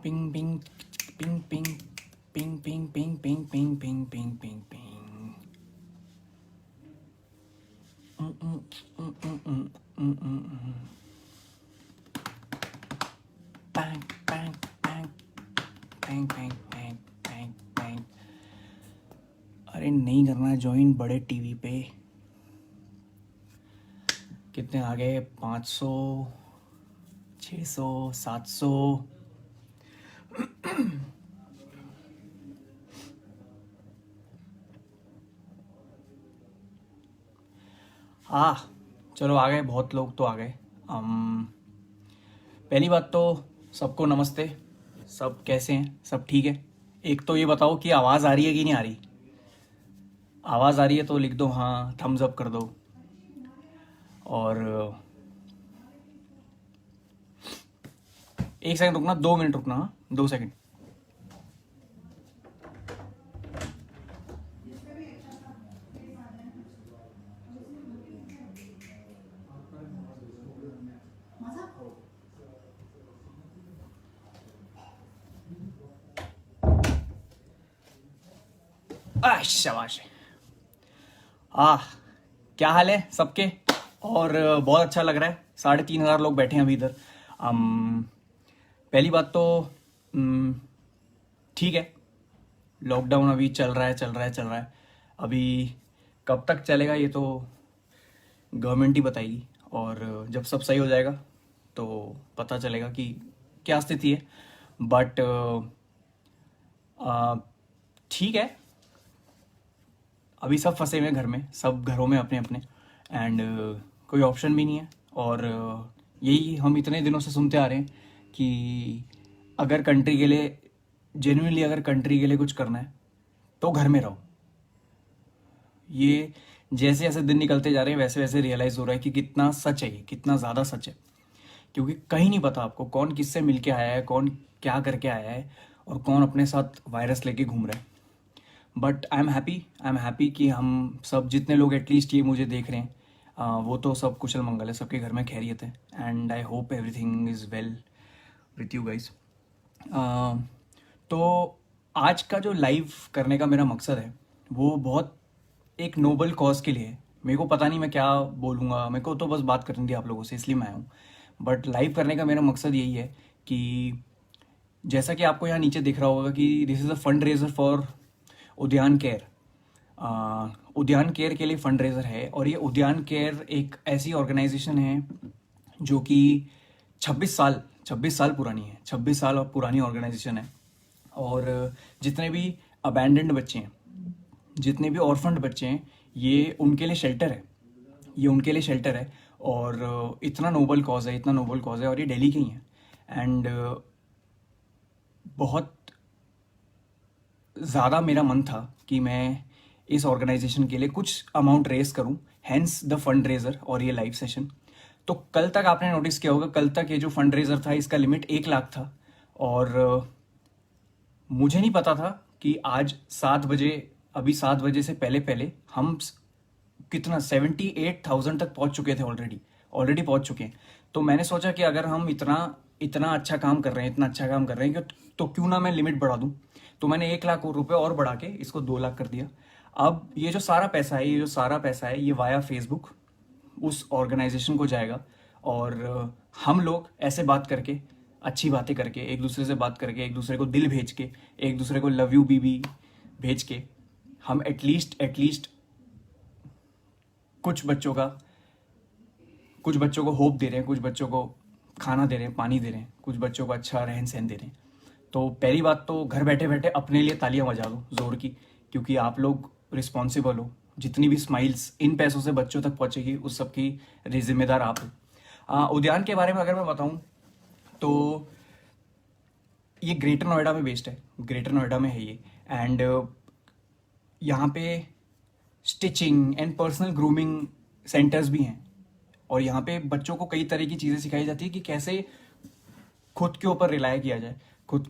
Ping ping ping ping ping ping ping ping ping ping ping ping ping. Bang bang bang bang bang bang bang bang. अरे नहीं करना join बड़े TV पे। कितने आ गए? 500, 600, 700। हाँ चलो आ गए, बहुत लोग तो आ गए। पहली बात तो सबको नमस्ते। सब कैसे हैं? सब ठीक है? एक तो ये बताओ कि आवाज़ आ रही है कि नहीं आ रही। आवाज़ आ रही है तो लिख दो हाँ, थम्स अप कर दो। और एक सेकंड रुकना, 2 मिनट रुकना। हाँ 2 सेकंड। शाबाश। क्या हाल है सबके? और बहुत अच्छा लग रहा है, 3,500 लोग बैठे हैं अभी इधर। पहली बात तो ठीक है, लॉकडाउन अभी चल रहा है। अभी कब तक चलेगा ये तो गवर्नमेंट ही बताएगी, और जब सब सही हो जाएगा तो पता चलेगा कि क्या स्थिति है। बट ठीक है, अभी सब फंसे हुए हैं घर में, सब घरों में अपने अपने, एंड कोई ऑप्शन भी नहीं है। और यही हम इतने दिनों से सुनते आ रहे हैं कि अगर कंट्री के लिए जेन्युइनली, अगर कंट्री के लिए कुछ करना है तो घर में रहो। ये जैसे जैसे दिन निकलते जा रहे हैं वैसे वैसे रियलाइज़ हो रहा है कि कितना सच है, ये कितना ज़्यादा सच है। क्योंकि कहीं नहीं पता आपको कौन किससे मिल के आया है, कौन क्या करके आया है, और कौन अपने साथ वायरस लेके घूम रहा है। बट आई एम हैप्पी कि हम सब जितने लोग एटलीस्ट ये मुझे देख रहे हैं, वो तो सब कुशल मंगल है, सबके घर में खैरियत है। And I hope everything is well with you guys. तो आज का जो लाइव करने का मेरा मकसद है वो बहुत एक नोबल कॉज के लिए है। मेरे को पता नहीं मैं क्या बोलूँगा, मेरे को तो बस बात करनी थी आप लोगों से, इसलिए मैं आया हूँ। बट लाइव करने का मेरा मकसद यही है कि जैसा कि आपको यहाँ नीचे दिख रहा होगा कि this is a fund raiser for उद्यान केयर। उद्यान केयर के लिए फंड रेजर है, और ये उद्यान केयर एक ऐसी ऑर्गेनाइजेशन है जो कि 26 साल पुरानी है। 26 साल पुरानी ऑर्गेनाइजेशन है। और जितने भी अबैंडन्ड बच्चे हैं, जितने भी ऑर्फन्ड बच्चे हैं, ये उनके लिए शेल्टर है। और इतना नोबल कॉज है, और ये दिल्ली के ही हैं। एंड बहुत ज़्यादा मेरा मन था कि मैं इस ऑर्गेनाइजेशन के लिए कुछ अमाउंट रेस करूं, हेंस द फंड रेजर और ये लाइव सेशन। तो कल तक आपने नोटिस किया होगा, कल तक ये जो फंड रेजर था इसका लिमिट 1 लाख था। और मुझे नहीं पता था कि आज 7 बजे, अभी 7 बजे से पहले पहले हम कितना 78,000 तक पहुंच चुके थे, ऑलरेडी पहुंच चुके हैं। तो मैंने सोचा कि अगर हम इतना अच्छा काम कर रहे हैं तो क्यों ना मैं लिमिट बढ़ा दूं। तो मैंने 1 लाख रुपए और बढ़ा के इसको 2 लाख कर दिया। अब ये जो सारा पैसा है ये वाया फेसबुक उस ऑर्गेनाइजेशन को जाएगा। और हम लोग ऐसे बात करके, अच्छी बातें करके, एक दूसरे से बात करके, एक दूसरे को दिल भेज के, एक दूसरे को लव यू बीबी भेज के, हम एटलीस्ट कुछ बच्चों को होप दे रहे हैं, कुछ बच्चों को खाना दे रहे हैं, पानी दे रहे हैं, कुछ बच्चों को अच्छा रहन सहन दे रहे हैं। तो पहली बात तो घर बैठे बैठे अपने लिए तालियां बजा दो जोर की, क्योंकि आप लोग रिस्पॉन्सिबल हो। जितनी भी स्माइल्स इन पैसों से बच्चों तक पहुंचेगी उस सब की जिम्मेदार आप हो। उद्यान के बारे में अगर मैं बताऊं तो ये ग्रेटर नोएडा में बेस्ड है, ग्रेटर नोएडा में है ये। एंड यहाँ पे stitching and personal grooming centres भी हैं। और यहाँ पे बच्चों को कई तरह की चीज़ें सिखाई जाती है कि कैसे खुद के ऊपर रिलाय किया जाए, खुद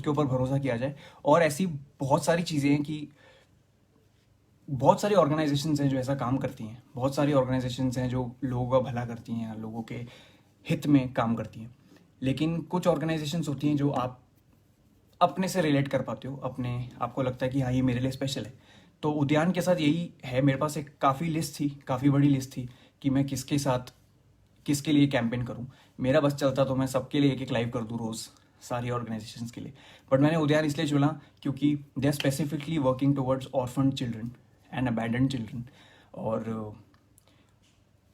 के ऊपर भरोसा किया जाए। और ऐसी बहुत सारी चीज़ें हैं कि बहुत सारी ऑर्गेनाइजेशंस हैं जो ऐसा काम करती हैं, बहुत सारी ऑर्गेनाइजेशंस हैं जो लोगों का भला करती हैं, लोगों के हित में काम करती हैं। लेकिन कुछ ऑर्गेनाइजेशंस होती हैं जो आप अपने से रिलेट कर पाते हो, अपने आपको लगता है कि हाँ ये मेरे लिए स्पेशल है। तो उद्यान के साथ यही है, मेरे पास एक काफ़ी लिस्ट थी, काफ़ी बड़ी लिस्ट थी कि मैं किसके साथ किसके लिए कैंपेन करूं। मेरा बस चलता तो मैं सबके लिए एक एक लाइव कर दूं रोज़, सारी ऑर्गेनाइजेशंस के लिए। बट मैंने उद्यान इसलिए चुना क्योंकि they are specifically working towards orphan children and abandon children. और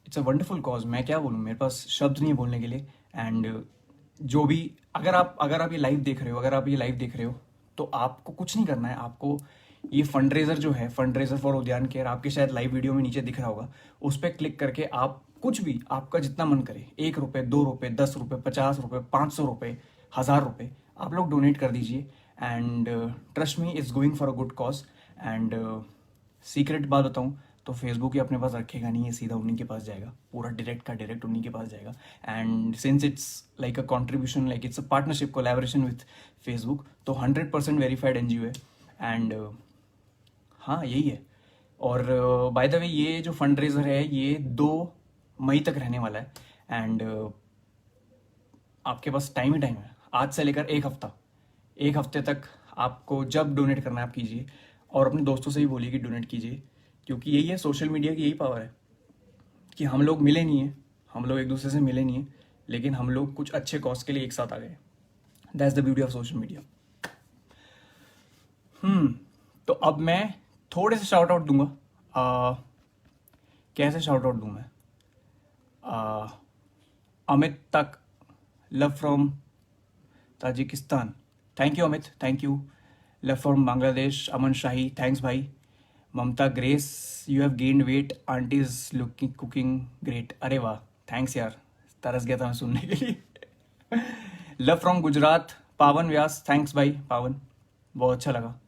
इट्स अ वंडरफुल कॉज। मैं क्या बोलूँ, मेरे पास शब्द नहीं है बोलने के लिए। एंड जो भी, अगर आप ये लाइव देख रहे हो, तो आपको कुछ नहीं करना है। आपको ये फंड रेजर जो है, फंड रेजर फॉर उद्यान केयर, आपके शायद लाइव वीडियो में नीचे दिख रहा होगा, उस पर क्लिक करके आप कुछ भी, आपका जितना मन करे, 1 रुपये, 2 रुपये, 10 रुपये, 50 रुपये, 500 रुपये, 1000 रुपये, आप लोग डोनेट कर दीजिए। And trust me, is going for a good cause. And secret बात बताऊँ तो फेसबुक ही अपने पास रखेगा नहीं, ये सीधा उन्हीं के पास जाएगा, पूरा डायरेक्ट का डायरेक्ट उन्हीं के पास जाएगा। And since it's like a contribution, like it's a partnership, collaboration with Facebook, तो 100% वेरीफाइड एनजीओ है। एंड हाँ यही है। और बाय द वे, ये जो फंड रेजर है ये 2 मई तक रहने वाला है। एंड आपके पास टाइम ही टाइम है, आज से लेकर एक हफ्ते तक आपको जब डोनेट करना है आप कीजिए। और अपने दोस्तों से भी बोलिए कि डोनेट कीजिए, क्योंकि यही है सोशल मीडिया की, यही पावर है कि हम लोग मिले नहीं हैं, हम लोग एक दूसरे से मिले नहीं हैं, लेकिन हम लोग कुछ अच्छे कॉज के लिए एक साथ आ गए। That's the beauty of social media. तो अब मैं थोड़े से शाउट आउट दूंगा। कैसे शाउट आउट दूँ मैं? आ, अमित तक, love from Tajikistan, thank you Amit, thank you. Love from Bangladesh, Aman Shahi, thanks भाई। Mamata Grace, you have gained weight, aunty is looking cooking great. अरे वाह, थैंक्स यार, तरस गया था मैं सुनने के लिए। लव फ्रॉम गुजरात, पावन व्यास, थैंक्स भाई पावन, बहुत अच्छा लगा।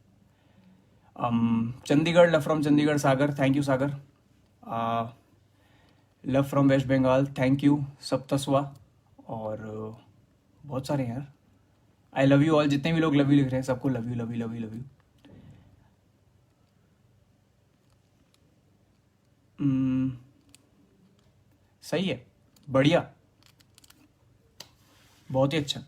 Chandigarh, love from Chandigarh, Sagar, thank you Sagar. Love from West Bengal, thank you Saptaswa. और बहुत सारे हैं यार। आई लव यू ऑल, जितने भी लोग लव यू लिख रहे हैं सबको love you, love you, love you, love you. सही है, बढ़िया, बहुत ही अच्छा।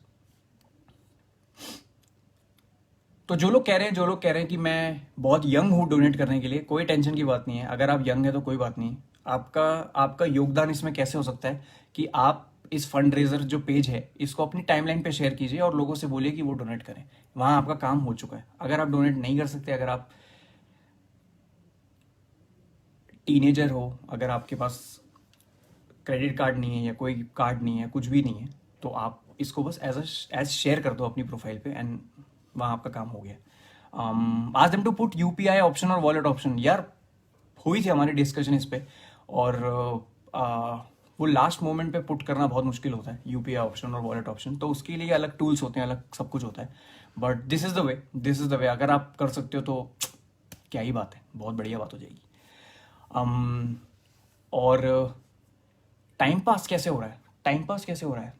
तो जो लोग कह रहे हैं कि मैं बहुत यंग हूँ डोनेट करने के लिए, कोई टेंशन की बात नहीं है। अगर आप यंग है तो कोई बात नहीं। आपका आपका योगदान इसमें कैसे हो सकता है कि आप इस फंड रेजर जो पेज है इसको अपनी टाइमलाइन पे शेयर कीजिए और लोगों से बोलिए कि वो डोनेट करें। वहाँ आपका काम हो चुका है। अगर आप डोनेट नहीं कर सकते, अगर आप टीनेजर हो, अगर आपके पास क्रेडिट कार्ड नहीं है या कोई कार्ड नहीं है, कुछ भी नहीं है, तो आप इसको बस एज शेयर कर दो अपनी प्रोफाइल पे, एंड वहाँ आपका काम हो गया। आज them to put UPI option और वॉलेट ऑप्शन। यार हुई थी हमारी डिस्कशन इस पे, और वो लास्ट मोमेंट पे पुट करना बहुत मुश्किल होता है, यूपीआई ऑप्शन और वॉलेट ऑप्शन। तो उसके लिए अलग टूल्स होते हैं, अलग सब कुछ होता है। But this is the way. अगर आप कर सकते हो तो क्या ही बात है, बहुत बढ़िया बात हो जाएगी। और टाइम पास कैसे हो रहा है?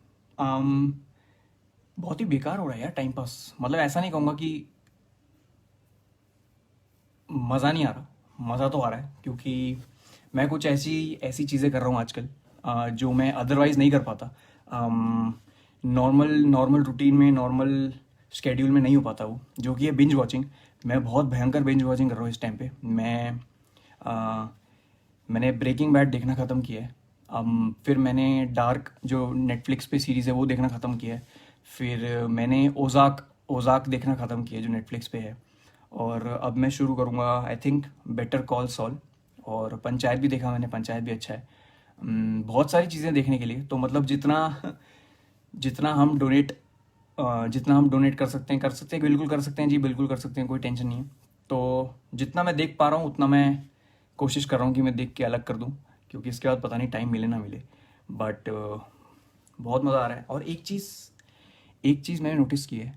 बहुत ही बेकार हो रहा है यार टाइम पास। मतलब ऐसा नहीं कहूँगा कि मज़ा नहीं आ रहा, मज़ा तो आ रहा है, क्योंकि मैं कुछ ऐसी ऐसी चीज़ें कर रहा हूँ आजकल जो मैं अदरवाइज़ नहीं कर पाता। नॉर्मल रूटीन में, नॉर्मल शेड्यूल में नहीं हो पाता वो, जो कि है बिंज वॉचिंग। मैं बहुत भयंकर बिंज वॉचिंग कर रहा हूँ इस टाइम पे। मैंने ब्रेकिंग बैड देखना ख़त्म किया है। फिर मैंने डार्क जो नेटफ्लिक्स पे सीरीज़ है वो देखना ख़त्म किया है। फिर मैंने ओजाक देखना ख़त्म किया है जो नेटफ्लिक्स पे है। और अब मैं शुरू करूँगा I think better call Saul. और पंचायत भी देखा मैंने, पंचायत भी अच्छा है। बहुत सारी चीज़ें देखने के लिए। तो मतलब जितना हम डोनेट कर सकते हैं, बिल्कुल कर सकते हैं जी, बिल्कुल कर सकते हैं, कोई टेंशन नहीं है। तो जितना मैं देख पा रहा हूँ उतना मैं कोशिश कर रहा हूँ कि मैं देख के अलग कर दूँ, क्योंकि इसके बाद पता नहीं टाइम मिले ना मिले। बट बहुत मज़ा आ रहा है। और एक चीज़ मैंने नोटिस की है।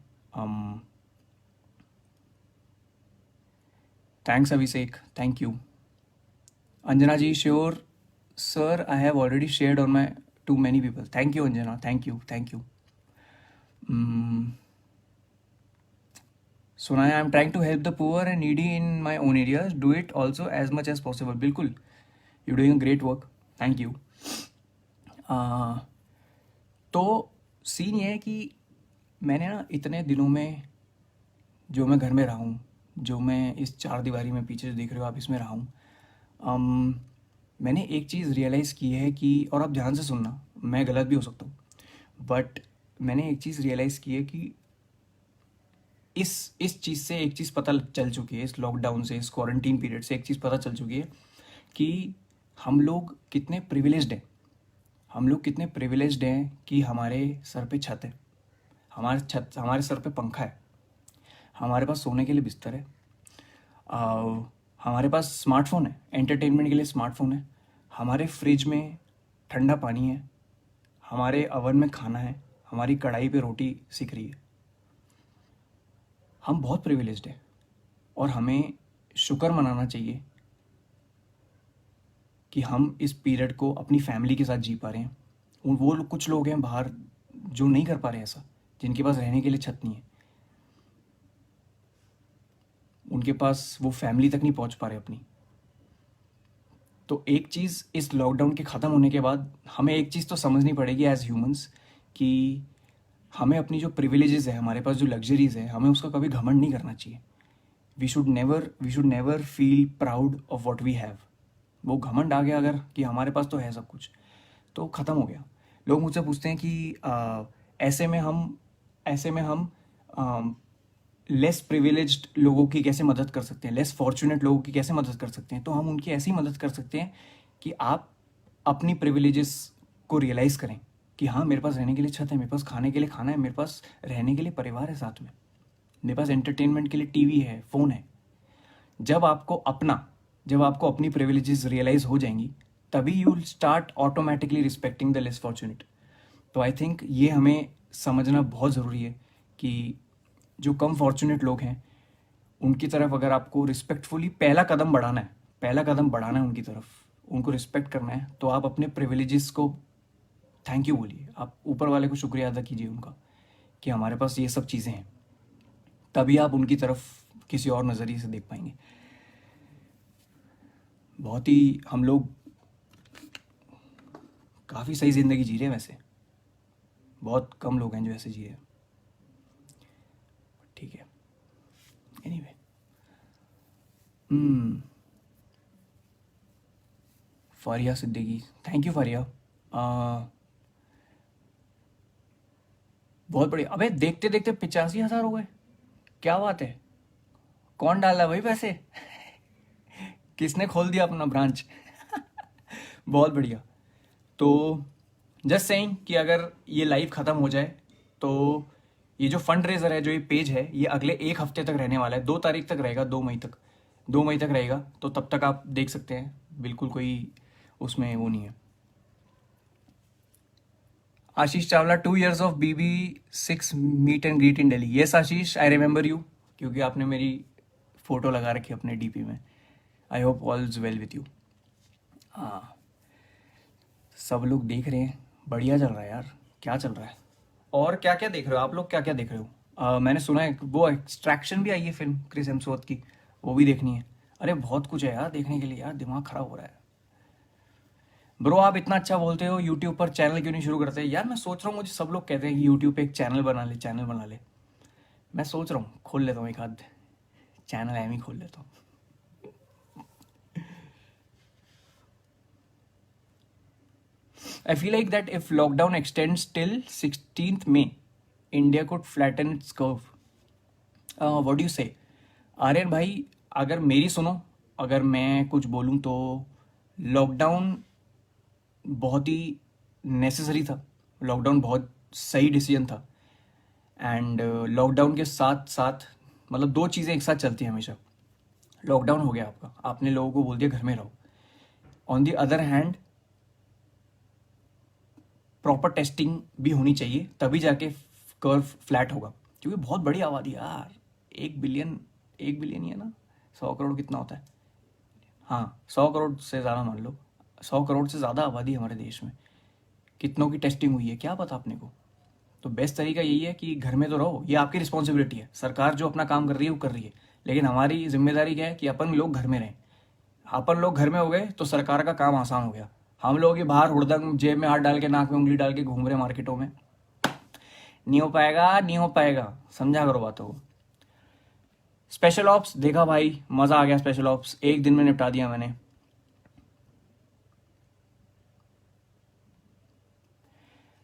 Thanks Abhishek, thank you. Anjana ji, sure sir, I have already shared on my too many people. Thank you Anjana, thank you. Sunaya, I am trying to help the poor and needy in my own areas, do it also as much as possible. बिल्कुल, you doing a great work, thank you. तो scene ये है कि मैंने ना इतने दिनों में जो मैं घर में रहा हूँ, जो मैं इस चार दीवारी में पीछे जो देख रहे हो आप इसमें रहा हूँ, अम, मैंने एक चीज़ रियलाइज़ की है कि, और आप ध्यान से सुनना, मैं गलत भी हो सकता हूँ, बट मैंने एक चीज़ रियलाइज़ की है कि इस चीज़ से एक चीज़ पता चल चुकी है, इस लॉकडाउन से, इस क्वारंटीन पीरियड से एक चीज़ पता चल चुकी है कि हम लोग कितने प्रिविलेज्ड हैं। हम लोग कितने प्रिविलेज्ड हैं कि हमारे सर पे छत है, हमारे सर पे पंखा है, हमारे पास सोने के लिए बिस्तर है, आ, हमारे पास स्मार्टफोन है, एंटरटेनमेंट के लिए स्मार्टफोन है, हमारे फ्रिज में ठंडा पानी है, हमारे अवन में खाना है, हमारी कढ़ाई पे रोटी सिक रही है। हम बहुत प्रिविलेज्ड हैं और हमें शुक्र मनाना चाहिए कि हम इस पीरियड को अपनी फैमिली के साथ जी पा रहे हैं। कुछ लोग हैं बाहर जो नहीं कर पा रहे ऐसा, जिनके पास रहने के लिए छत नहीं है, उनके पास वो फैमिली तक नहीं पहुंच पा रहे अपनी। तो एक चीज़ इस लॉकडाउन के ख़त्म होने के बाद हमें एक चीज़ तो समझनी पड़ेगी एज ह्यूमंस कि हमें अपनी जो प्रिविलेजेस है, हमारे पास जो लग्जरीज है, हमें उसका कभी घमंड नहीं करना चाहिए। We should never feel proud of what we have. वो घमंड आ गया अगर कि हमारे पास तो है सब कुछ, तो ख़त्म हो गया। लोग मुझसे पूछते हैं कि ऐसे में हम लेस प्रिविलेज्ड लोगों की कैसे मदद कर सकते हैं, लेस फॉर्चुनेट लोगों की कैसे मदद कर सकते हैं। तो हम उनकी ऐसी मदद कर सकते हैं कि आप अपनी प्रिविलेजेस को रियलाइज़ करें कि हाँ, मेरे पास रहने के लिए छत है, मेरे पास खाने के लिए खाना है, मेरे पास रहने के लिए परिवार है साथ में, मेरे पास एंटरटेनमेंट के लिए टीवी है, फ़ोन है। जब आपको अपनी प्रिविलेजेस रियलाइज़ हो जाएंगी, तभी you will start automatically respecting the less fortunate. तो आई थिंक ये हमें समझना बहुत ज़रूरी है कि जो कम फॉर्चुनेट लोग हैं उनकी तरफ अगर आपको रिस्पेक्टफुली पहला कदम बढ़ाना है उनकी तरफ, उनको रिस्पेक्ट करना है, तो आप अपने प्रिविलेजेस को थैंक यू बोलिए, आप ऊपर वाले को शुक्रिया अदा कीजिए उनका कि हमारे पास ये सब चीज़ें हैं। तभी आप उनकी तरफ किसी और नज़रिए से देख पाएंगे। बहुत ही हम लोग काफ़ी सही ज़िंदगी जी रहे हैं वैसे, बहुत कम लोग हैं जो ऐसे जिए। ठीक है, anyway Faria Siddiqui, thank you Faria. बहुत बढ़िया। अबे देखते देखते 85,000 हो गए, क्या बात है। कौन डाला भाई पैसे? किसने खोल दिया अपना ब्रांच? बहुत बढ़िया। तो जस्ट सेइंग कि अगर ये लाइव ख़त्म हो जाए तो ये जो फंड रेजर है, जो ये पेज है, ये अगले एक हफ्ते तक रहने वाला है। 2 तारीख तक रहेगा, 2 मई तक रहेगा। तो तब तक आप देख सकते हैं, बिल्कुल कोई उसमें वो नहीं है। Ashish Chawla, 2 years of BB6 meet and greet in Delhi. Yes Ashish, I remember you, क्योंकि आपने मेरी फ़ोटो लगा रखी अपने डीपी में। I hope all is well with you. हाँ, सब लोग देख रहे हैं, बढ़िया चल रहा है यार। क्या चल रहा है और क्या क्या देख रहे हो आप लोग? क्या क्या देख रहे हो? मैंने सुना है वो एक्सट्रैक्शन भी आई है फिल्म क्रिस हेम्सवर्थ की, वो भी देखनी है। अरे बहुत कुछ है यार देखने के लिए, यार दिमाग खराब हो रहा है। ब्रो आप इतना अच्छा बोलते हो, यूट्यूब पर चैनल क्यों नहीं शुरू करते? यार मैं सोच रहा हूँ, मुझे सब लोग कहते हैं कि यूट्यूब पे एक चैनल बना ले। मैं सोच रहा हूँ खोल लेता हूँ एक आध चैनल, एम ही खोल लेता हूँ। I feel like that if lockdown extends till 16th May, India could flatten its curve. What do you say? Aryan भाई, अगर मेरी सुनो, अगर मैं कुछ बोलूँ तो लॉकडाउन बहुत ही नेसेसरी था। लॉकडाउन बहुत सही डिसीजन था। एंड लॉकडाउन के साथ साथ मतलब दो चीज़ें एक साथ चलती हैं हमेशा। लॉकडाउन हो गया आपका, आपने लोगों को बोल दिया घर में रहो। On the other hand proper testing भी होनी चाहिए, तभी जाके कर्व फ्लैट होगा। क्योंकि बहुत बड़ी आबादी है यार, 1 बिलियन ही है ना, 100 करोड़ कितना होता है? हाँ, 100 करोड़ से ज़्यादा मान लो, 100 करोड़ से ज़्यादा आबादी है हमारे देश में। कितनों की टेस्टिंग हुई है क्या पता अपने को। तो बेस्ट तरीका यही है कि घर में तो रहो, ये आपकी रिस्पॉन्सिबिलिटी है। सरकार जो अपना काम कर रही है वो कर रही है, लेकिन हमारी जिम्मेदारी क्या है कि अपन लोग घर में रहें। अपन लोग घर में हो गए तो सरकार का काम आसान हो गया। हम लोग ये बाहर हुड़दंग जेब में हाथ डाल के, नाक में उंगली डाल के घूम रहे मार्केटों में, नहीं हो पाएगा, नहीं हो पाएगा, समझा करो बातों को। स्पेशल ऑप्स देखा भाई, मजा आ गया। स्पेशल ऑप्स एक दिन में निपटा दिया मैंने।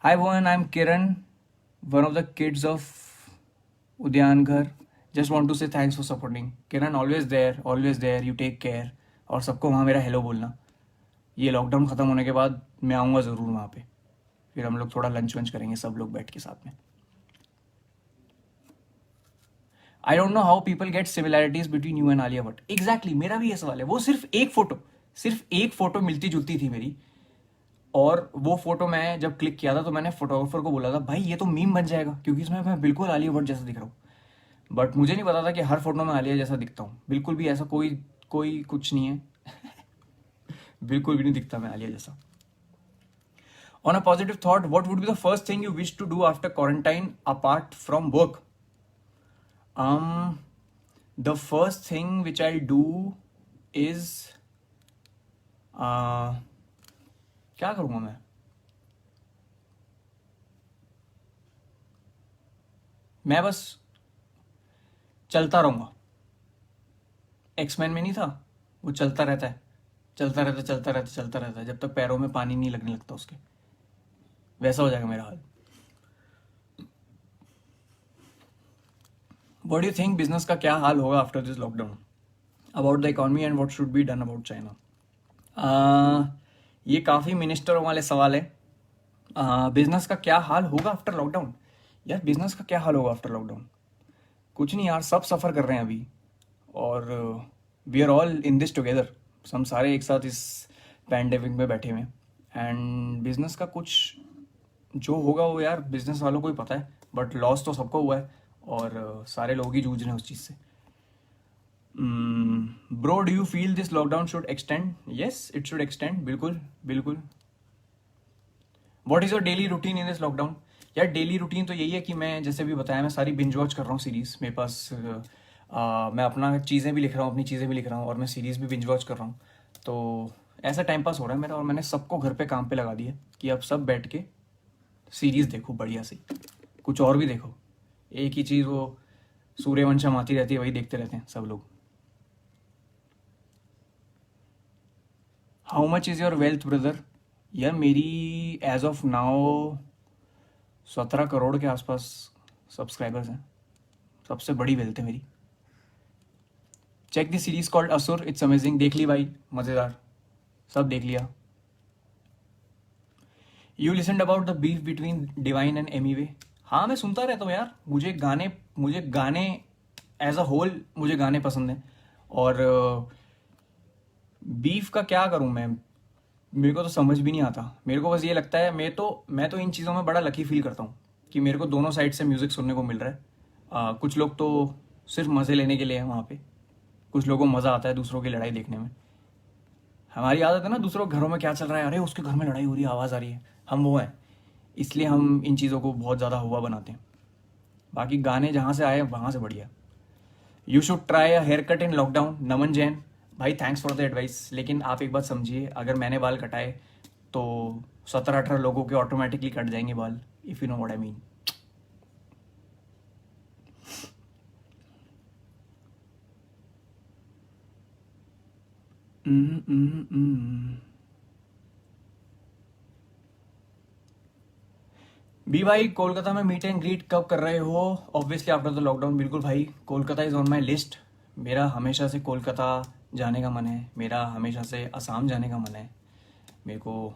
Hi Bhuvan, I am Kiran, one of the kids of Udyan Ghar. Just want to say thanks for supporting. Kiran always there, you take care. और सबको वहाँ मेरा हेलो बोलना। ये लॉकडाउन ख़त्म होने के बाद मैं आऊँगा ज़रूर वहाँ पे, फिर हम लोग थोड़ा लंच वंच करेंगे सब लोग बैठ के साथ में। I don't know how people get similarities between you and Alia Bhatt. Exactly, मेरा भी ये सवाल है। वो सिर्फ एक फोटो मिलती जुलती थी मेरी, और वो फोटो मैं जब क्लिक किया था तो मैंने फोटोग्राफर को बोला था भाई ये तो मीम बन जाएगा, क्योंकि इसमें मैं बिल्कुल आलिया भट्ट जैसा दिख रहा हूँ। बट मुझे नहीं पता था कि हर फोटो में आलिया जैसा दिखता हूँ। बिल्कुल भी ऐसा कोई कोई कुछ नहीं है। बिल्कुल भी नहीं दिखता मैं आलिया जैसा। On a positive thought, what would be the first thing you wish to do after quarantine apart from work? The first thing which I'll do is क्या करूँगा मैं? मैं बस चलता रहूँगा। एक्समैन में नहीं था, वो चलता रहता है, चलता रहता चलता रहता चलता रहता है जब तक पैरों में पानी नहीं लगने लगता उसके। वैसा हो जाएगा मेरा हाल। What do you think business का क्या हाल होगा after this lockdown? About the economy and what should be done about China. ये काफ़ी मिनिस्टरों वाले सवाल है। बिजनेस का क्या हाल होगा आफ्टर लॉकडाउन? यार बिजनेस का क्या हाल होगा आफ्टर लॉकडाउन? कुछ नहीं यार, सब सफ़र कर रहे हैं अभी, और we are all in this together. हम सारे एक साथ इस पैंडेमिक में बैठे हुए हैं। एंड बिजनेस का कुछ जो होगा वो यार बिजनेस वालों को ही पता है, बट लॉस तो सबको हुआ है, और सारे लोग ही जूझ रहे हैं उस चीज़ से। Bro, do you feel this lockdown should extend? Yes, it should extend, बिल्कुल बिल्कुल। What is your daily routine in this lockdown? यार डेली रूटीन तो यही है कि मैं जैसे भी बताया, मैं सारी बिंज वॉच कर रहा हूँ सीरीज़। मेरे पास मैं अपना चीज़ें भी लिख रहा हूँ, अपनी चीज़ें भी लिख रहा हूँ, और मैं सीरीज़ भी बिंज वॉच कर रहा हूँ। तो ऐसा टाइम पास हो रहा है मेरा, और मैंने सबको घर पे काम पे लगा दिया कि अब सब बैठ के सीरीज़ देखो बढ़िया सी, कुछ और भी देखो। एक ही चीज़ वो सूर्यवंशम आती रहती है, वही देखते रहते हैं सब लोग। How much is your wealth brother? यार मेरी एज ऑफ नाउ 17 करोड़ के आसपास सब्सक्राइबर्स हैं। सबसे बड़ी वेल्थ है मेरी। Check the series called Asur, it's amazing. देख ली भाई, मज़ेदार, सब देख लिया। You listened about the beef between Divine and Emiway? हाँ मैं सुनता रहता हूँ यार। मुझे गाने एज अ होल मुझे गाने पसंद हैं, और बीफ का क्या करूँ मैं, मेरे को तो समझ भी नहीं आता। मेरे को बस ये लगता है, मैं तो इन चीज़ों में बड़ा लकी फील करता हूँ कि मेरे को दोनों साइड से म्यूज़िक सुनने को मिल रहा है। कुछ लोग तो सिर्फ मज़े लेने के लिए हैं वहाँ पे, कुछ लोगों को मज़ा आता है दूसरों की लड़ाई देखने में। हमारी आदत है ना, दूसरों के घरों में क्या चल रहा है, अरे उसके घर में लड़ाई हो रही है, आवाज़ आ रही है, हम वो हैं। इसलिए हम इन चीज़ों को बहुत ज़्यादा हुआ बनाते हैं। बाकी गाने जहाँ से आए वहाँ से बढ़िया। You should try a haircut in lockdown, Naman Jain. भाई थैंक्स फॉर द एडवाइस, लेकिन आप एक बात समझिए, अगर मैंने बाल कटाए तो 17-18 लोगों के ऑटोमेटिकली कट जाएंगे बाल, if you know what I mean. B भाई, कोलकाता में मीट एंड ग्रीट कब कर रहे हो? Obviously after the lockdown. बिल्कुल भाई, Kolkata is on my list. मेरा हमेशा से कोलकाता जाने का मन है, मेरा हमेशा से असम जाने का मन है। मेरे को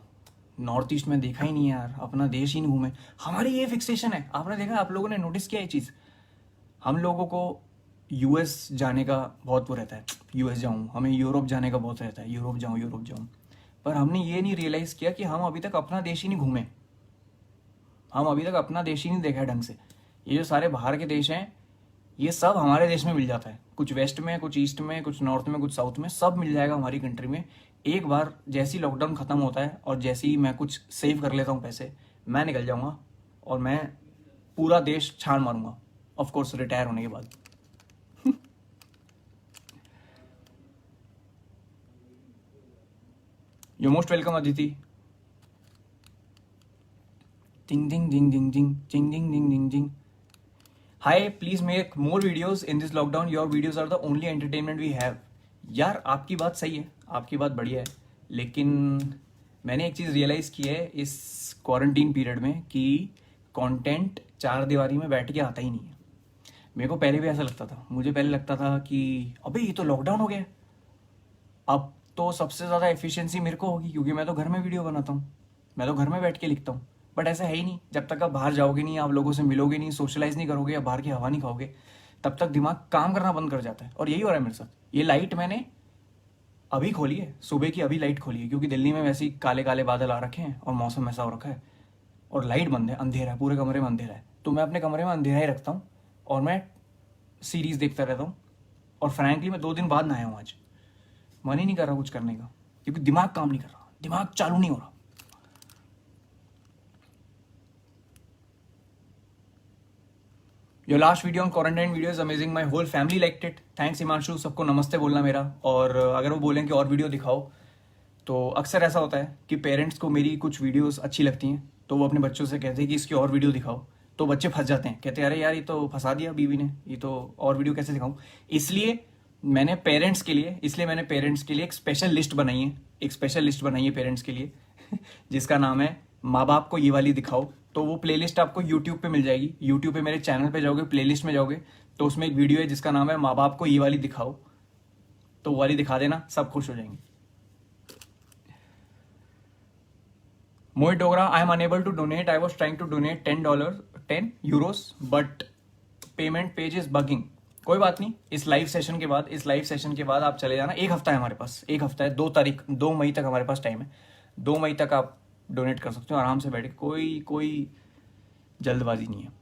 नॉर्थ ईस्ट में देखा ही नहीं है यार, अपना देश ही नहीं घूमे। हमारी ये फिक्सेशन है, आपने देखा, आप लोगों ने नोटिस किया ये चीज़? हम लोगों को यूएस जाने का बहुत वो रहता है, यूएस जाऊँ, हमें यूरोप जाने का बहुत रहता है, यूरोप जाऊँ यूरोप जाऊँ। पर हमने ये नहीं रियलाइज़ किया कि हम अभी तक अपना देश ही नहीं घूमे, हम अभी तक अपना देश ही नहीं देखा है ढंग से। ये जो सारे बाहर के देश हैं, ये सब हमारे देश में मिल जाता है। कुछ वेस्ट में, कुछ ईस्ट में, कुछ नॉर्थ में, कुछ साउथ में, सब मिल जाएगा हमारी कंट्री में। एक बार जैसे ही लॉकडाउन ख़त्म होता है और जैसे ही मैं कुछ सेव कर लेता हूँ पैसे, मैं निकल जाऊँगा और मैं पूरा देश छान मारूंगा, ऑफ कोर्स रिटायर होने के बाद। You most welcome Aditi. Ding ding ding ding ding ding ding ding ding ding. Hi, please make more videos in this lockdown. Your videos are the only entertainment we have. यार आपकी बात सही है, आपकी बात बढ़िया है, लेकिन मैंने एक चीज़ रियलाइज़ की है इस क्वारंटीन पीरियड में कि कंटेंट चार दीवारी में बैठ के आता ही नहीं है। मेरे को पहले भी ऐसा लगता था, मुझे पहले लगता था कि अबे ये तो लॉकडाउन हो गया, अब तो सबसे ज़्यादा एफिशिएंसी मेरे को होगी क्योंकि मैं तो घर में वीडियो बनाता हूँ, मैं तो घर में बैठ के लिखता हूँ। बट ऐसा है ही नहीं, जब तक आप बाहर जाओगे नहीं, आप लोगों से मिलोगे नहीं, सोशलाइज नहीं करोगे या बाहर की हवा नहीं खाओगे, तब तक दिमाग काम करना बंद कर जाता है। और यही हो रहा है मेरे साथ। ये लाइट मैंने अभी खोली है, सुबह की अभी लाइट खोली है, क्योंकि दिल्ली में वैसे ही काले काले बादल आ रखे हैं और मौसम ऐसा हो रखा है और लाइट बंद है, अंधेरा है, पूरे कमरे में अंधेरा है। तो मैं अपने कमरे में अंधेरा ही रखता हूँ और मैं सीरीज देखता रहता हूँ। और फ्रैंकली मैं 2 दिन बाद नहाया हूँ आज, मन ही नहीं कर रहा कुछ करने का, क्योंकि दिमाग काम नहीं कर रहा, दिमाग चालू नहीं हो रहा। Your last video on quarantine video is amazing, my whole family liked it. Thanks Himanshu, सबको नमस्ते बोलना मेरा। और अगर वो बोलें कि और वीडियो दिखाओ, तो अक्सर ऐसा होता है कि पेरेंट्स को मेरी कुछ वीडियोस अच्छी लगती हैं तो वो अपने बच्चों से कहते हैं कि इसकी और वीडियो दिखाओ, तो बच्चे फंस जाते हैं, कहते हैं अरे यार ये तो फंसा दिया बीवी ने, ये तो और वीडियो कैसे दिखाऊं। इसलिए मैंने पेरेंट्स के लिए एक स्पेशल लिस्ट बनाई है, एक स्पेशल लिस्ट बनाई है पेरेंट्स के लिए जिसका नाम है माँ बाप को ये वाली दिखाओ। तो वो प्लेलिस्ट आपको यूट्यूब पे मिल जाएगी, यूट्यूब पे मेरे चैनल पे जाओगे, प्लेलिस्ट में जाओगे तो उसमें एक वीडियो है जिसका नाम है माँ बाप को ये वाली दिखाओ, तो वो वाली दिखा देना, सब खुश हो जाएंगे। Mohit Dogra, I am unable to donate. I was trying to donate $10, 10 euros, but payment page is bugging. कोई बात नहीं, इस लाइव सेशन के बाद आप चले जाना। एक हफ्ता है हमारे पास, एक हफ्ता है, 2 मई तक हमारे पास टाइम है। 2 मई तक आप डोनेट कर सकते हो आराम से बैठ के, कोई जल्दबाजी नहीं है।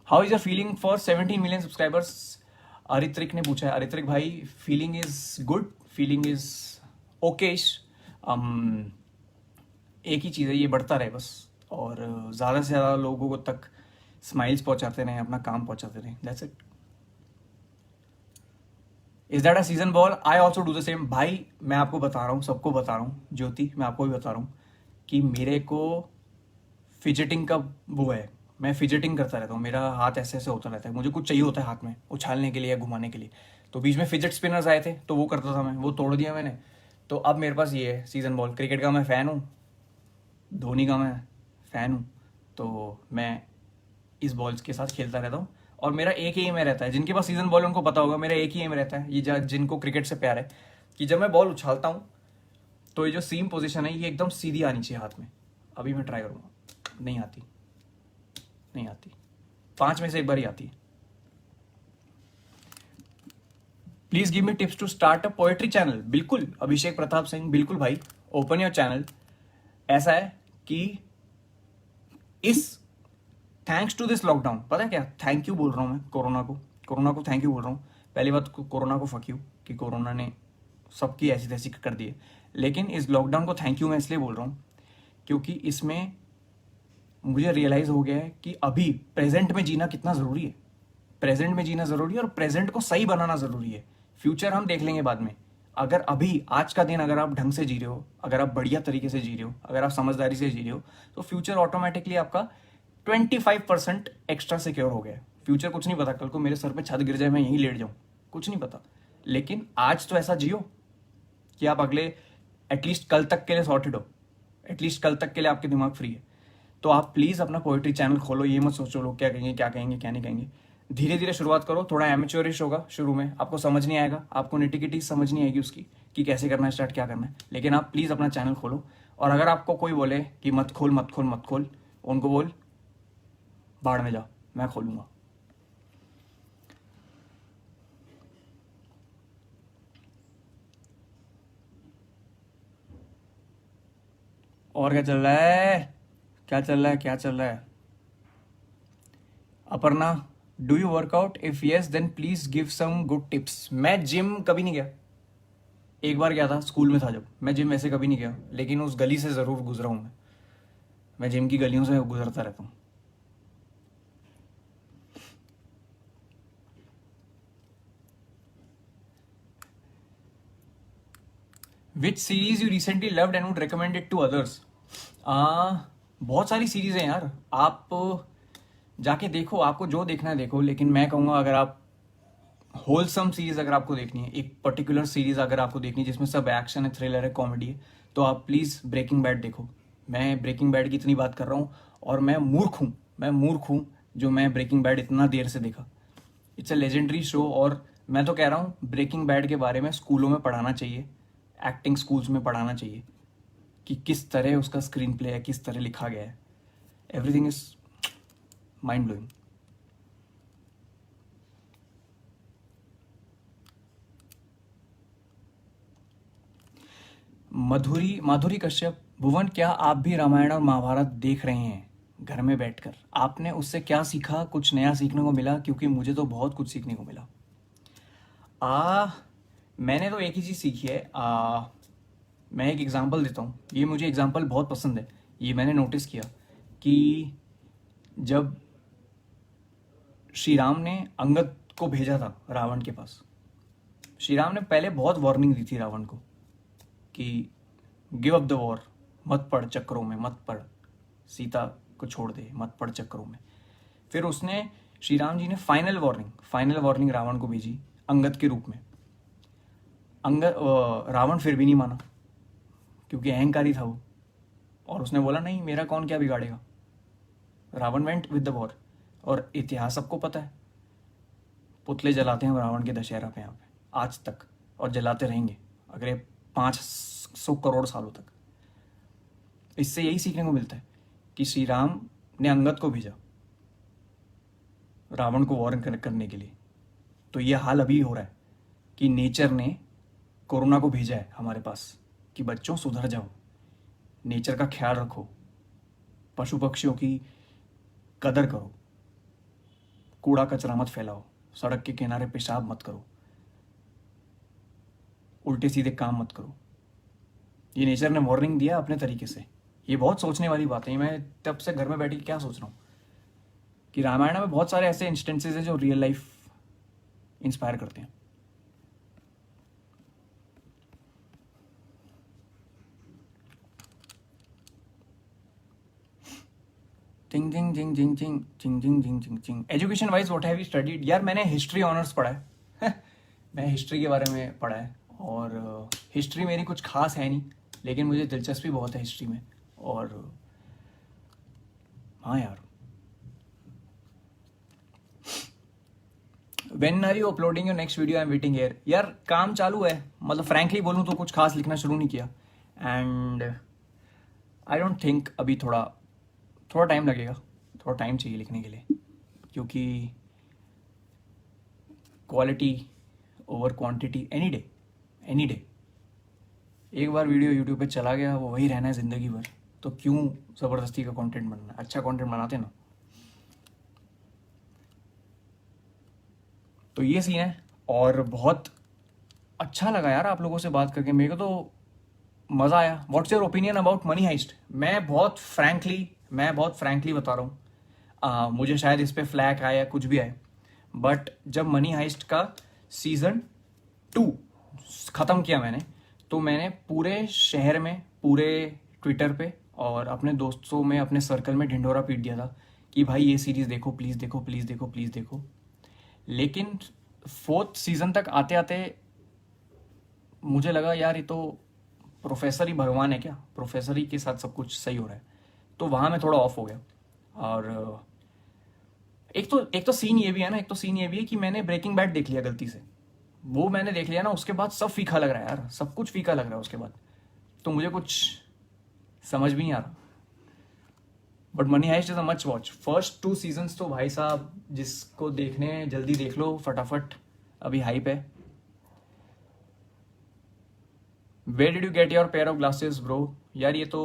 How is your feeling for 17 million subscribers, Aritrik ने पूछा है। अरित्रिक भाई, feeling is good, feeling is okayish. एक ही चीज़ है, ये बढ़ता रहे बस, और ज़्यादा से ज़्यादा लोगों को तक स्माइल्स पहुंचाते रहें, अपना काम पहुंचाते रहें, that's it. Is that a season ball? I also do the same. भाई मैं आपको बता रहा हूँ, सबको बता रहा हूँ, ज्योति मैं आपको भी बता रहा हूँ कि मेरे को फिजिटिंग का वो है, मैं फिजिटिंग करता रहता हूँ, मेरा हाथ ऐसे ऐसे होता रहता है, मुझे कुछ चाहिए होता है हाथ में उछालने के लिए या घुमाने के लिए। तो बीच में फिजिट स्पिनर्स आए थे तो वो करता था मैं, वो तोड़ दिया मैंने। तो अब मेरे पास ये है सीजन बॉल। क्रिकेट का मैं फ़ैन हूँ, धोनी का मैं फ़ैन हूँ, तो मैं इस बॉल्स के साथ खेलता रहता हूँ। और मेरा एक ही एम रहता है, जिनके पास सीजन बॉल उनको पता होगा, मेरा एक ही एम रहता है, ये जिनको क्रिकेट से प्यार है, कि जब मैं बॉल उछालता हूँ तो ये जो सीम पोजीशन है ये एकदम सीधी आनी चाहिए हाथ में। अभी मैं ट्राई करूँगा, नहीं आती, नहीं आती, 5 में से एक बार ही आती है। Please give me tips to start a poetry channel. बिल्कुल अभिषेक प्रताप सिंह, बिल्कुल भाई, ओपन योर चैनल। ऐसा है कि इस थैंक्स टू दिस लॉकडाउन, पता है क्या, थैंक यू बोल रहा हूँ मैं कोरोना को थैंक यू बोल रहा हूँ। पहली बात, कोरोना को फक यू कि कोरोना ने सबकी ऐसी तैसी कर दी है, लेकिन इस लॉकडाउन को थैंक यू मैं इसलिए बोल रहा हूँ क्योंकि इसमें मुझे रियलाइज हो गया है कि अभी प्रेजेंट में जीना कितना ज़रूरी है, प्रेजेंट में जीना ज़रूरी है और प्रेजेंट को सही बनाना ज़रूरी है। फ्यूचर हम देख लेंगे बाद में। अगर अभी आज का दिन अगर आप ढंग से जी रहे हो, अगर आप बढ़िया तरीके से जी रहे हो, अगर आप समझदारी से जी रहे हो, तो फ्यूचर ऑटोमेटिकली आपका 25% एक्स्ट्रा सिक्योर हो गया। फ्यूचर कुछ नहीं पता, कल को मेरे सर पे छत गिर जाए, मैं यहीं लेट जाऊँ, कुछ नहीं पता। लेकिन आज तो ऐसा जियो कि आप अगले एटलीस्ट कल तक के लिए सॉर्टेड हो, एटलीस्ट कल तक के लिए आपके दिमाग फ्री है। तो आप प्लीज़ अपना पोएट्री चैनल खोलो, ये मत सोचो लोग क्या कहेंगे क्या कहेंगे क्या नहीं कहेंगे। धीरे धीरे शुरुआत करो, थोड़ा एमेच्योरिश होगा शुरू में, आपको समझ नहीं आएगा, आपको निटिकिटी समझ नहीं आएगी उसकी कि कैसे करना है, स्टार्ट क्या करना है, लेकिन आप प्लीज़ अपना चैनल खोलो। और अगर आपको कोई बोले कि मत खोल मत खोल मत खोल, उनको बोल बाढ़ में जाओ, मैं खोलूंगा। और क्या चल रहा है, क्या चल रहा है, क्या चल रहा है? Aparna, do you work out? If yes then please give some good tips. मैं जिम कभी नहीं गया, एक बार गया था, स्कूल में था जब। मैं जिम वैसे कभी नहीं गया, लेकिन उस गली से ज़रूर गुजरा हूँ मैं जिम की गलियों से गुजरता रहता हूँ। Which series you recently loved and would recommend it to others? बहुत सारी सीरीज हैं यार, आप जाके देखो, आपको जो देखना है देखो, लेकिन मैं कहूँगा अगर आप होलसम सीरीज अगर आपको देखनी है, एक पर्टिकुलर सीरीज अगर आपको देखनी है जिसमें सब एक्शन है, थ्रिलर है, कॉमेडी है, तो आप प्लीज़ ब्रेकिंग बैड देखो। मैं ब्रेकिंग बैड की इतनी बात कर रहा हूँ और मैं मूर्ख हूँ जो मैं ब्रेकिंग बैड इतना देर से देखा। इट्स अ लेजेंडरी शो और मैं तो कह रहा हूँ ब्रेकिंग बैड के बारे में स्कूलों में पढ़ाना चाहिए, एक्टिंग स्कूल्स में पढ़ाना चाहिए कि किस तरह उसका स्क्रीन प्ले है, किस तरह लिखा गया है। Everything is mind blowing. Madhuri Kashyap, Bhuvan क्या आप भी रामायण और महाभारत देख रहे हैं घर में बैठकर? आपने उससे क्या सीखा? कुछ नया सीखने को मिला? क्योंकि मुझे तो बहुत कुछ सीखने को मिला। मैंने तो एक ही चीज़ सीखी है। मैं एक एग्जांपल देता हूँ, ये मुझे एग्जांपल बहुत पसंद है। ये मैंने नोटिस किया कि जब श्री राम ने अंगद को भेजा था रावण के पास, श्री राम ने पहले बहुत वार्निंग दी थी रावण को कि गिव अप द वॉर, मत पड़ चक्करों में, मत पड़, सीता को छोड़ दे, मत पड़ चक्करों में। फिर उसने, श्री राम जी ने फाइनल वार्निंग रावण को भेजी अंगद के रूप में। रावण फिर भी नहीं माना क्योंकि अहंकारी था वो, और उसने बोला नहीं, मेरा कौन क्या बिगाड़ेगा। Ravan went with the war. और इतिहास सबको पता है, पुतले जलाते हैं रावण के दशहरा पे यहाँ पे आज तक, और जलाते रहेंगे अगले 500 करोड़ सालों तक। इससे यही सीखने को मिलता है कि श्री राम ने अंगद को भेजा रावण को वॉर करने के लिए। तो ये हाल अभी हो रहा है कि नेचर ने कोरोना को भेजा है हमारे पास कि बच्चों सुधर जाओ, नेचर का ख्याल रखो, पशु पक्षियों की कदर करो, कूड़ा कचरा मत फैलाओ, सड़क के किनारे पेशाब मत करो, उल्टे सीधे काम मत करो। ये नेचर ने वार्निंग दिया अपने तरीके से। ये बहुत सोचने वाली बात है। मैं तब से घर में बैठ के क्या सोच रहा हूँ कि रामायण में बहुत सारे ऐसे इंस्टेंसेस हैं जो रियल लाइफ इंस्पायर करते हैं। चिंग चिंग चिंग चिंग चिंग चिंग चिंग चिंग चिंग चिंग। Education wise what have you studied? यार मैंने हिस्ट्री ऑनर्स पढ़ा है मैं हिस्ट्री के बारे में पढ़ा है, और हिस्ट्री मेरी कुछ खास है नहीं, लेकिन मुझे दिलचस्पी बहुत है हिस्ट्री में। और हाँ यार, when are you uploading your next video? I am waiting here. यार काम चालू है, मतलब फ्रैंकली बोलूँ तो कुछ खास लिखना शुरू नहीं किया, एंड आई डोंट थिंक अभी थोड़ा टाइम लगेगा, थोड़ा टाइम चाहिए लिखने के लिए, क्योंकि quality over quantity any day. एक बार वीडियो यूट्यूब पे चला गया, वो वही रहना है ज़िंदगी भर, तो क्यों ज़बरदस्ती का कंटेंट बनना? अच्छा कंटेंट बनाते ना। तो ये सीन है, और बहुत अच्छा लगा यार आप लोगों से बात करके, मेरे को तो मज़ा आया। What's your opinion about Money Heist? मैं बहुत फ्रैंकली बता रहा हूँ, मुझे शायद इस पर फ्लैग आए या कुछ भी आए, बट जब मनी हाइस्ट का सीज़न 2 ख़त्म किया मैंने, तो मैंने पूरे शहर में, पूरे ट्विटर पे और अपने दोस्तों में, अपने सर्कल में ढिंढोरा पीट दिया था कि भाई ये सीरीज़ देखो, प्लीज़ देखो, प्लीज़ देखो, प्लीज़ देखो। लेकिन 4th सीज़न तक आते आते मुझे लगा यार ये तो प्रोफेसर ही भगवान है क्या, प्रोफेसर ही के साथ सब कुछ सही हो रहा है, तो वहाँ मैं थोड़ा ऑफ हो गया। और एक तो सीन ये भी है ना, कि मैंने ब्रेकिंग बैड देख लिया गलती से। वो मैंने देख लिया ना, उसके बाद सब फीका लग रहा है यार, सब कुछ फीका लग रहा है उसके बाद, तो मुझे कुछ समझ भी नहीं आ रहा। But Money Heist is a much watch. First 2 seasons तो भाई साहब, जिसको देखने हैं जल्दी देख लो फटाफट, अभी हाइप है। Where did you get your pair of glasses bro? यार ये तो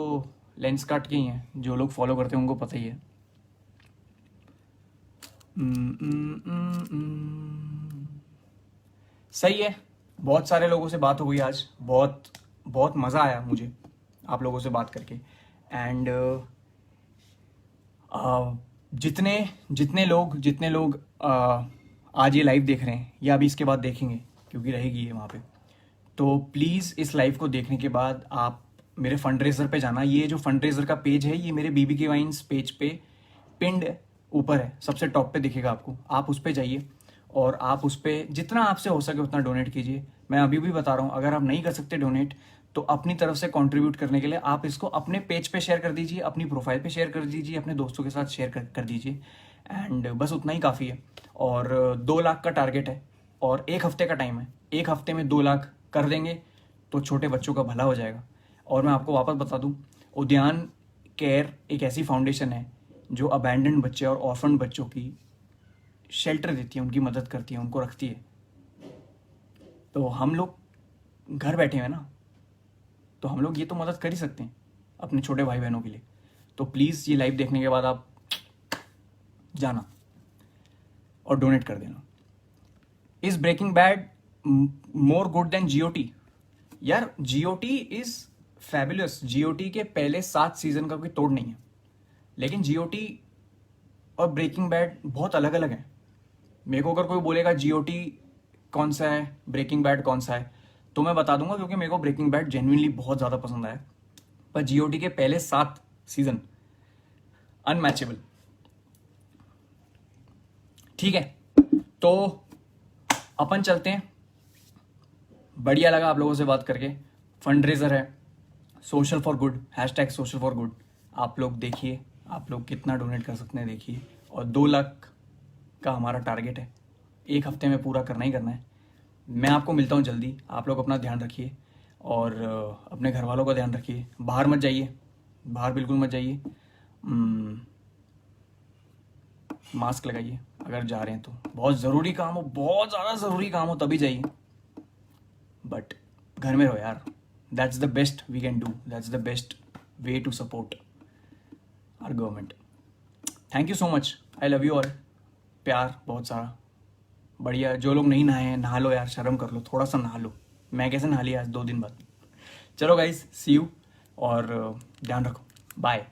लेंस कार्ट के ही हैं, जो लोग फॉलो करते हैं उनको पता ही है। सही है, बहुत सारे लोगों से बात हो गई आज, बहुत मज़ा आया मुझे आप लोगों से बात करके। एंड जितने लोग आज ये लाइव देख रहे हैं या अभी इसके बाद देखेंगे, क्योंकि रहेगी ये वहाँ पे, तो प्लीज़ इस लाइव को देखने के बाद आप मेरे फंड रेजर पे जाना। ये जो फंड रेजर का पेज है ये मेरे बीबी के वाइन्स पेज पे पिंड ऊपर है, सबसे टॉप पे दिखेगा आपको। आप उस पर जाइए और आप उस पर जितना आपसे हो सके उतना डोनेट कीजिए। मैं अभी भी बता रहा हूँ, अगर आप नहीं कर सकते डोनेट तो अपनी तरफ से कंट्रीब्यूट करने के लिए आप इसको अपने पेज पे शेयर कर दीजिए, अपनी प्रोफाइल पे शेयर कर दीजिए, अपने दोस्तों के साथ शेयर कर दीजिए। एंड बस उतना ही काफ़ी है। और 2 लाख का टारगेट है और 1 हफ्ते का टाइम है। 1 हफ्ते में 2 लाख कर देंगे तो छोटे बच्चों का भला हो जाएगा। और मैं आपको वापस बता दूं, उद्यान केयर एक ऐसी फाउंडेशन है जो अबैंडन्ड बच्चे और ऑर्फन बच्चों की शेल्टर देती है, उनकी मदद करती है, उनको रखती है। तो हम लोग घर बैठे हैं ना, तो हम लोग ये तो मदद कर ही सकते हैं अपने छोटे भाई बहनों के लिए। तो प्लीज़ ये लाइव देखने के बाद आप जाना और डोनेट कर देना। Is Breaking Bad more good than GOT? यार जीओटी इज फैबुलस। जीओटी के पहले 7 सीजन का कोई तोड़ नहीं है, लेकिन जीओटी और ब्रेकिंग बैड बहुत अलग अलग हैं। मेरे को अगर कोई बोलेगा जीओटी कौन सा है, ब्रेकिंग बैड कौन सा है, तो मैं बता दूंगा, क्योंकि मेरे को ब्रेकिंग बैड जेन्युइनली बहुत ज़्यादा पसंद आया। पर जीओटी के पहले 7 सीजन अनमैचेबल। ठीक है, तो अपन चलते हैं। बढ़िया लगा आप लोगों से बात करके। फंड रेजर है social for good, #social for good. आप लोग देखिए, आप लोग कितना डोनेट कर सकते हैं देखिए। और 2 लाख का हमारा टारगेट है, 1 हफ्ते में पूरा करना ही करना है। मैं आपको मिलता हूँ जल्दी। आप लोग अपना ध्यान रखिए और अपने घर वालों का ध्यान रखिए। बाहर मत जाइए, बाहर बिल्कुल मत जाइए। मास्क लगाइए अगर जा रहे हैं तो। बहुत ज़रूरी काम हो, बहुत ज़्यादा ज़रूरी काम हो तभी जाइए, बट घर में रहो यार। That's the best we can do, that's the best way to support our government. Thank you so much, I love you all. प्यार बहुत सारा। बढ़िया, जो लोग नहीं नहाए हैं नहा लो यार, शर्म कर लो, थोड़ा सा नहा लो। मैं कैसे नहा लिया आज 2 दिन बाद। चलो गाइस, सी यू और ध्यान रखो, बाय।